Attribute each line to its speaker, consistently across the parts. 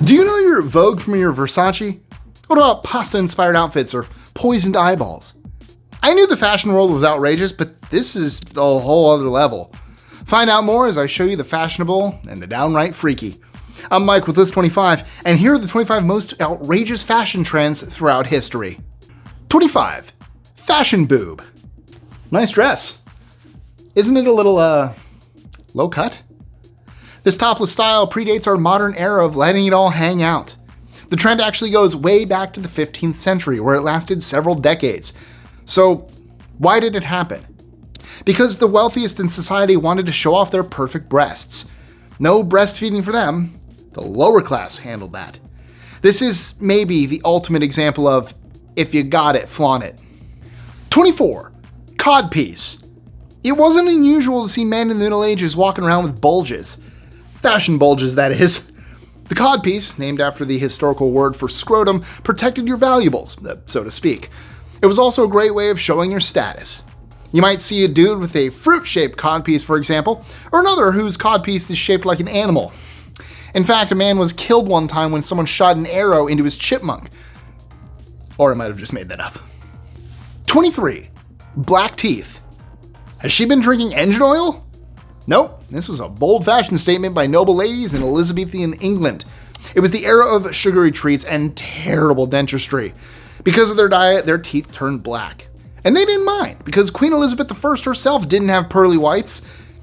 Speaker 1: Do you know your Vogue from your Versace? What about pasta-inspired outfits or poisoned eyeballs? I knew the fashion world was outrageous, but this is a whole other level. Find out more as I show you the fashionable and the downright freaky. I'm Mike with List 25, and here are the 25 most outrageous fashion trends throughout history. 25. Fashion boob. Nice dress. Isn't it a little, low cut? This topless style predates our modern era of letting it all hang out. The trend actually goes way back to the 15th century, where it lasted several decades. So, why did it happen? Because the wealthiest in society wanted to show off their perfect breasts. No breastfeeding for them. The lower class handled that. This is maybe the ultimate example of, if you got it, flaunt it. 24. Codpiece. It wasn't unusual to see men in the Middle Ages walking around with bulges. Fashion bulges, that is. The codpiece, named after the historical word for scrotum, protected your valuables, so to speak. It was also a great way of showing your status. You might see a dude with a fruit-shaped codpiece, for example, or another whose codpiece is shaped like an animal. In fact, a man was killed one time when someone shot an arrow into his chipmunk. Or I might have just made that up. 23. Black teeth. Has she been drinking engine oil? Nope, this was a bold fashion statement by noble ladies in Elizabethan England. It was the era of sugary treats and terrible dentistry. Because of their diet, their teeth turned black. And they didn't mind, because Queen Elizabeth I herself didn't have pearly whites.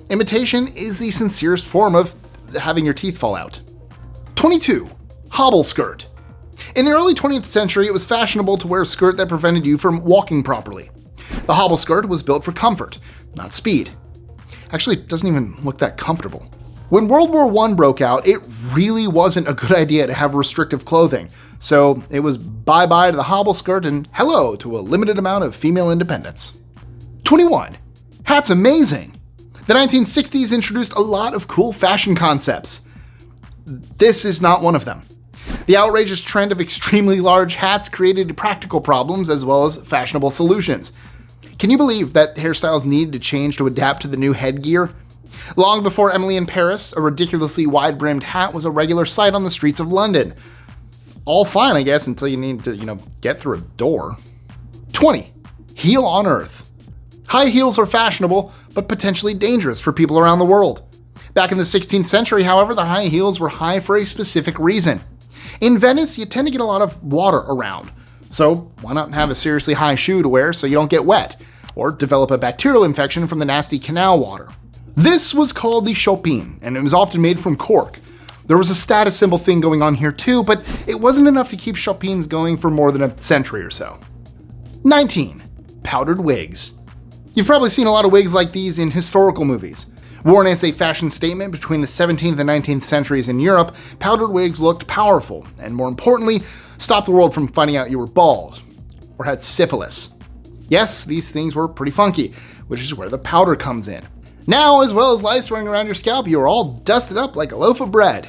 Speaker 1: Imitation is the sincerest form of having your teeth fall out. 22. Hobble skirt. In the early 20th century, it was fashionable to wear a skirt that prevented you from walking properly. The hobble skirt was built for comfort, not speed. Actually, it doesn't even look that comfortable. When World War I broke out, it really wasn't a good idea to have restrictive clothing. So it was bye-bye to the hobble skirt and hello to a limited amount of female independence. 21. Hats amazing. The 1960s introduced a lot of cool fashion concepts. This is not one of them. The outrageous trend of extremely large hats created practical problems as well as fashionable solutions. Can you believe that hairstyles needed to change to adapt to the new headgear? Long before Emily in Paris, a ridiculously wide-brimmed hat was a regular sight on the streets of London. All fine, I guess, until you need to, get through a door. 20. Heel on earth. High heels are fashionable, but potentially dangerous for people around the world. Back in the 16th century, however, the high heels were high for a specific reason. In Venice, you tend to get a lot of water around. So why not have a seriously high shoe to wear so you don't get wet, or develop a bacterial infection from the nasty canal water? This was called the chopin, and it was often made from cork. There was a status symbol thing going on here too, but it wasn't enough to keep chopins going for more than a century or so. 19. Powdered wigs. You've probably seen a lot of wigs like these in historical movies. Worn as a fashion statement between the 17th and 19th centuries in Europe, powdered wigs looked powerful, and more importantly, stopped the world from finding out you were bald or had syphilis. Yes, these things were pretty funky, which is where the powder comes in. Now, as well as lice running around your scalp, you are all dusted up like a loaf of bread.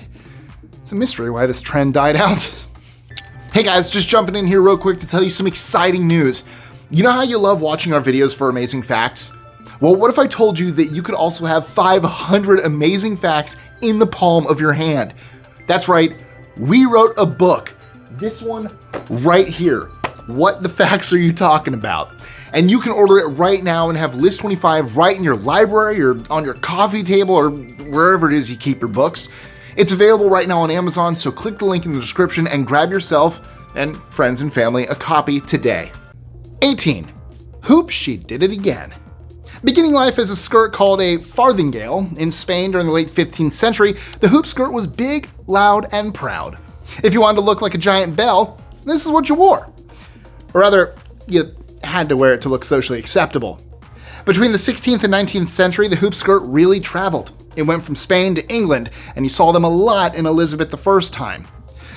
Speaker 1: It's a mystery why this trend died out. Hey guys, just jumping in here real quick to tell you some exciting news. You know how you love watching our videos for amazing facts? Well, what if I told you that you could also have 500 amazing facts in the palm of your hand? That's right, we wrote a book. This one right here. What the facts are you talking about? And you can order it right now and have List 25 right in your library or on your coffee table or wherever it is you keep your books. It's available right now on Amazon, so click the link in the description and grab yourself and friends and family a copy today. 18. Oops, she did it again. Beginning life as a skirt called a farthingale in Spain during the late 15th century, the hoop skirt was big, loud, and proud. If you wanted to look like a giant belle, this is what you wore. Or rather, you had to wear it to look socially acceptable. Between the 16th and 19th century, the hoop skirt really traveled. It went from Spain to England, and you saw them a lot in Elizabeth I's time.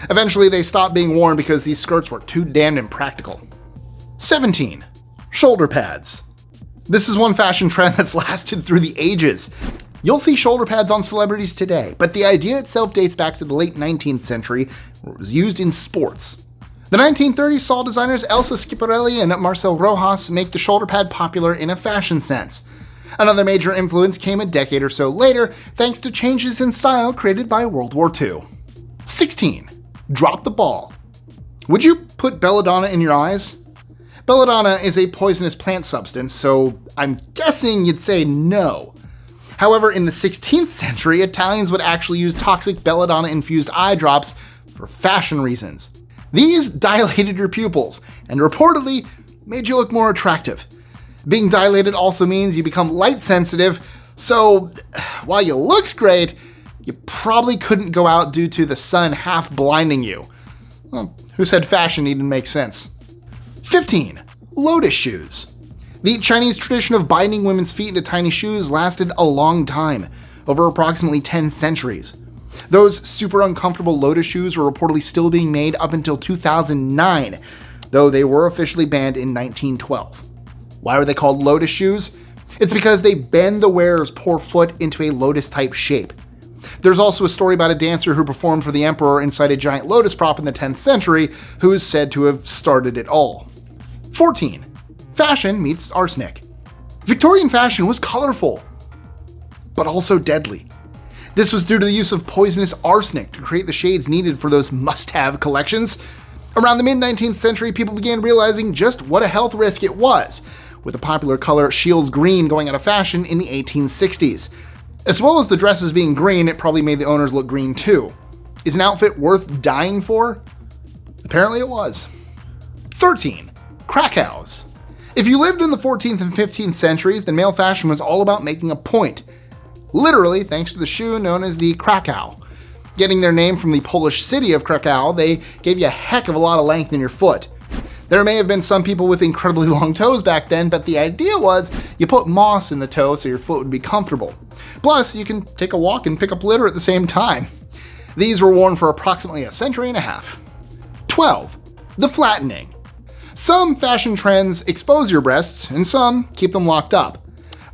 Speaker 1: Eventually, they stopped being worn because these skirts were too damned impractical. 17. Shoulder pads. This is one fashion trend that's lasted through the ages. You'll see shoulder pads on celebrities today, but the idea itself dates back to the late 19th century, where it was used in sports. The 1930s saw designers Elsa Schiaparelli and Marcel Rojas make the shoulder pad popular in a fashion sense. Another major influence came a decade or so later, thanks to changes in style created by World War II. 16. Drop the ball. Would you put belladonna in your eyes? Belladonna is a poisonous plant substance, so I'm guessing you'd say no. However, in the 16th century, Italians would actually use toxic belladonna-infused eye drops for fashion reasons. These dilated your pupils, and reportedly made you look more attractive. Being dilated also means you become light sensitive, so while you looked great, you probably couldn't go out due to the sun half blinding you. Well, who said fashion needed to make sense? 15. Lotus shoes. The Chinese tradition of binding women's feet into tiny shoes lasted a long time, over approximately 10 centuries. Those super uncomfortable Lotus shoes were reportedly still being made up until 2009, though they were officially banned in 1912. Why were they called Lotus shoes? It's because they bend the wearer's poor foot into a lotus-type shape. There's also a story about a dancer who performed for the emperor inside a giant lotus prop in the 10th century, who is said to have started it all. 14. Fashion meets arsenic. Victorian fashion was colorful, but also deadly. This was due to the use of poisonous arsenic to create the shades needed for those must-have collections. Around the mid-19th century, people began realizing just what a health risk it was, with the popular color Scheele's green going out of fashion in the 1860s. As well as the dresses being green, it probably made the owners look green too. Is an outfit worth dying for? Apparently it was. 13. Crakows. If you lived in the 14th and 15th centuries, then male fashion was all about making a point. Literally, thanks to the shoe known as the Crakow. Getting their name from the Polish city of Krakow, they gave you a heck of a lot of length in your foot. There may have been some people with incredibly long toes back then, but the idea was you put moss in the toe so your foot would be comfortable. Plus, you can take a walk and pick up litter at the same time. These were worn for approximately a century and a half. 12. The flattening. Some fashion trends expose your breasts, and some keep them locked up.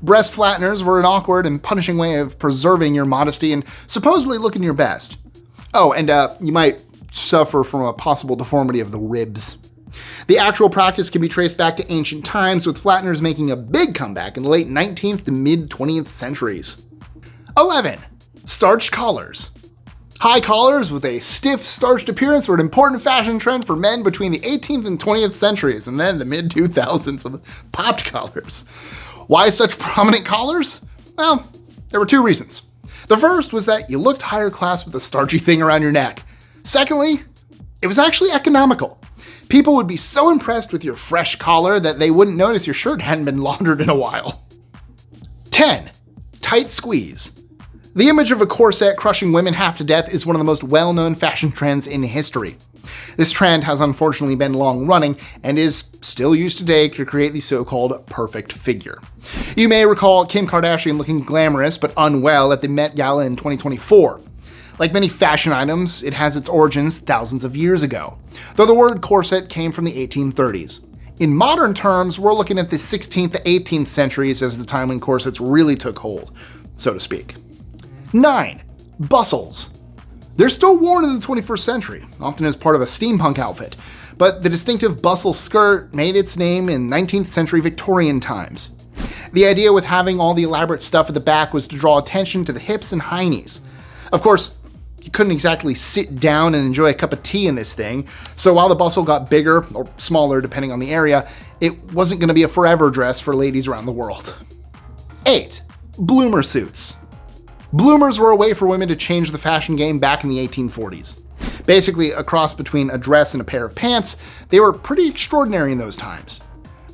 Speaker 1: Breast flatteners were an awkward and punishing way of preserving your modesty and supposedly looking your best. Oh, and you might suffer from a possible deformity of the ribs. The actual practice can be traced back to ancient times, with flatteners making a big comeback in the late 19th to mid-20th centuries. 11. Starched collars. High collars with a stiff, starched appearance were an important fashion trend for men between the 18th and 20th centuries, and then the mid-2000s with popped collars. Why such prominent collars? Well, there were two reasons. The first was that you looked higher class with a starchy thing around your neck. Secondly, it was actually economical. People would be so impressed with your fresh collar that they wouldn't notice your shirt hadn't been laundered in a while. 10. Tight squeeze. The image of a corset crushing women half to death is one of the most well-known fashion trends in history. This trend has unfortunately been long-running and is still used today to create the so-called perfect figure. You may recall Kim Kardashian looking glamorous but unwell at the Met Gala in 2024. Like many fashion items, it has its origins thousands of years ago, though the word corset came from the 1830s. In modern terms, we're looking at the 16th to 18th centuries as the time when corsets really took hold, so to speak. 9. Bustles. They're still worn in the 21st century, often as part of a steampunk outfit, but the distinctive bustle skirt made its name in 19th century Victorian times. The idea with having all the elaborate stuff at the back was to draw attention to the hips and heinies. Of course, you couldn't exactly sit down and enjoy a cup of tea in this thing, so while the bustle got bigger, or smaller depending on the area, it wasn't going to be a forever dress for ladies around the world. 8. Bloomer suits. Bloomers were a way for women to change the fashion game back in the 1840s. Basically, a cross between a dress and a pair of pants, they were pretty extraordinary in those times.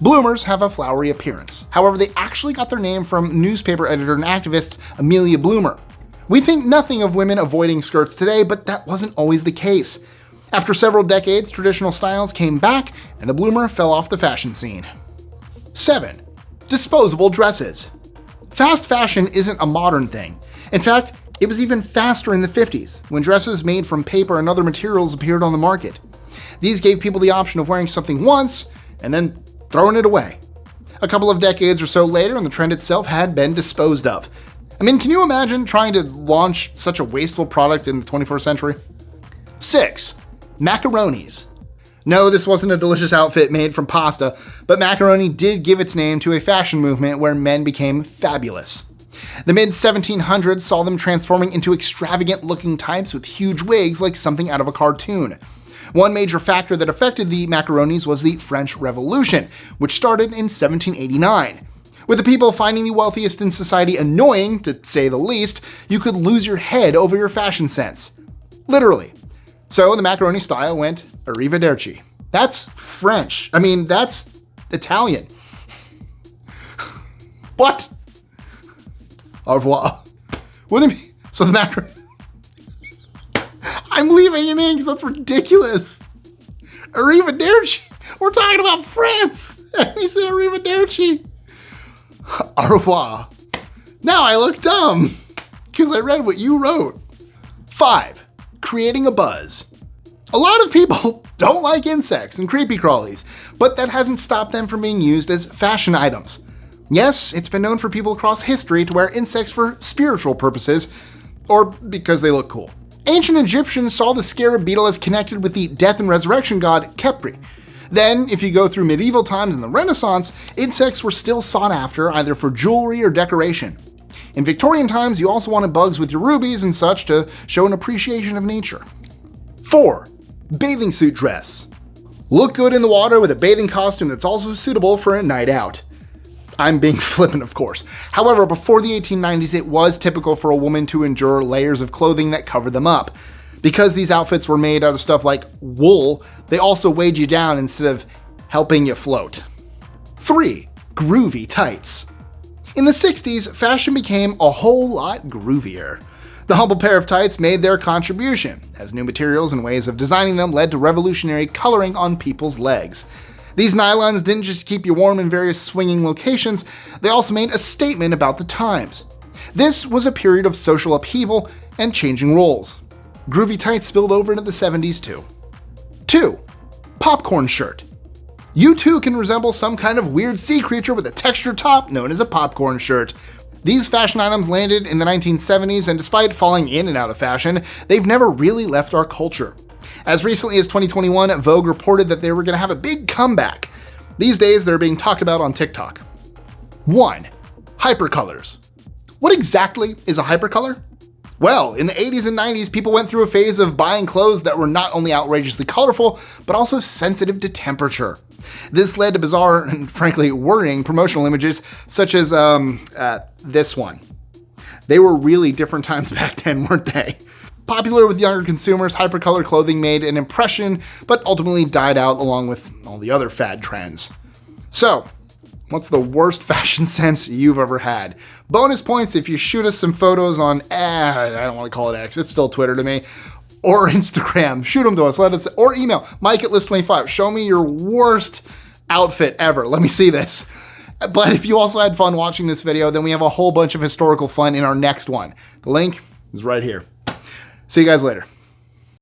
Speaker 1: Bloomers have a flowery appearance. However, they actually got their name from newspaper editor and activist Amelia Bloomer. We think nothing of women avoiding skirts today, but that wasn't always the case. After several decades, traditional styles came back, and the bloomer fell off the fashion scene. 7. Disposable dresses. Fast fashion isn't a modern thing. In fact, it was even faster in the 50s, when dresses made from paper and other materials appeared on the market. These gave people the option of wearing something once, and then throwing it away. A couple of decades or so later, and the trend itself had been disposed of. I mean, can you imagine trying to launch such a wasteful product in the 21st century? 6. Macaronis. No, this wasn't a delicious outfit made from pasta, but macaroni did give its name to a fashion movement where men became fabulous. The mid-1700s saw them transforming into extravagant-looking types with huge wigs like something out of a cartoon. One major factor that affected the Macaronis was the French Revolution, which started in 1789. With the people finding the wealthiest in society annoying, to say the least, you could lose your head over your fashion sense. Literally. So the macaroni style went arrivederci. That's French. I mean, that's Italian. What? Au revoir. Wouldn't it be? So the macaroni... I'm leaving it in because that's ridiculous. Arrivederci. We're talking about France. And we said arrivederci. Au revoir. Now I look dumb because I read what you wrote. 5. Creating a buzz. A lot of people don't like insects and creepy crawlies, but that hasn't stopped them from being used as fashion items. Yes, it's been known for people across history to wear insects for spiritual purposes, or because they look cool. Ancient Egyptians saw the scarab beetle as connected with the death and resurrection god Khepri. Then, if you go through medieval times and the Renaissance, insects were still sought after either for jewelry or decoration. In Victorian times, you also wanted bugs with your rubies and such to show an appreciation of nature. 4. Bathing suit dress. Look good in the water with a bathing costume that's also suitable for a night out. I'm being flippant, of course. However, before the 1890s, it was typical for a woman to endure layers of clothing that covered them up. Because these outfits were made out of stuff like wool, they also weighed you down instead of helping you float. 3. Groovy tights. In the 60s, fashion became a whole lot groovier. The humble pair of tights made their contribution, as new materials and ways of designing them led to revolutionary coloring on people's legs. These nylons didn't just keep you warm in various swinging locations, they also made a statement about the times. This was a period of social upheaval and changing roles. Groovy tights spilled over into the 70s too. 2. Popcorn shirt. You too can resemble some kind of weird sea creature with a textured top known as a popcorn shirt. These fashion items landed in the 1970s, and despite falling in and out of fashion, they've never really left our culture. As recently as 2021, Vogue reported that they were going to have a big comeback. These days, they're being talked about on TikTok. 1. Hypercolors. What exactly is a hypercolor? Well, in the 80s and 90s, people went through a phase of buying clothes that were not only outrageously colorful, but also sensitive to temperature. This led to bizarre and frankly worrying promotional images, such as this one. They were really different times back then, weren't they? Popular with younger consumers, hypercolor clothing made an impression, but ultimately died out along with all the other fad trends. So, what's the worst fashion sense you've ever had? Bonus points if you shoot us some photos on, I don't want to call it X, it's still Twitter to me, or Instagram. Shoot them to us, let us, or email, Mike@list25. Show me your worst outfit ever. Let me see this. But if you also had fun watching this video, then we have a whole bunch of historical fun in our next one. The link is right here. See you guys later.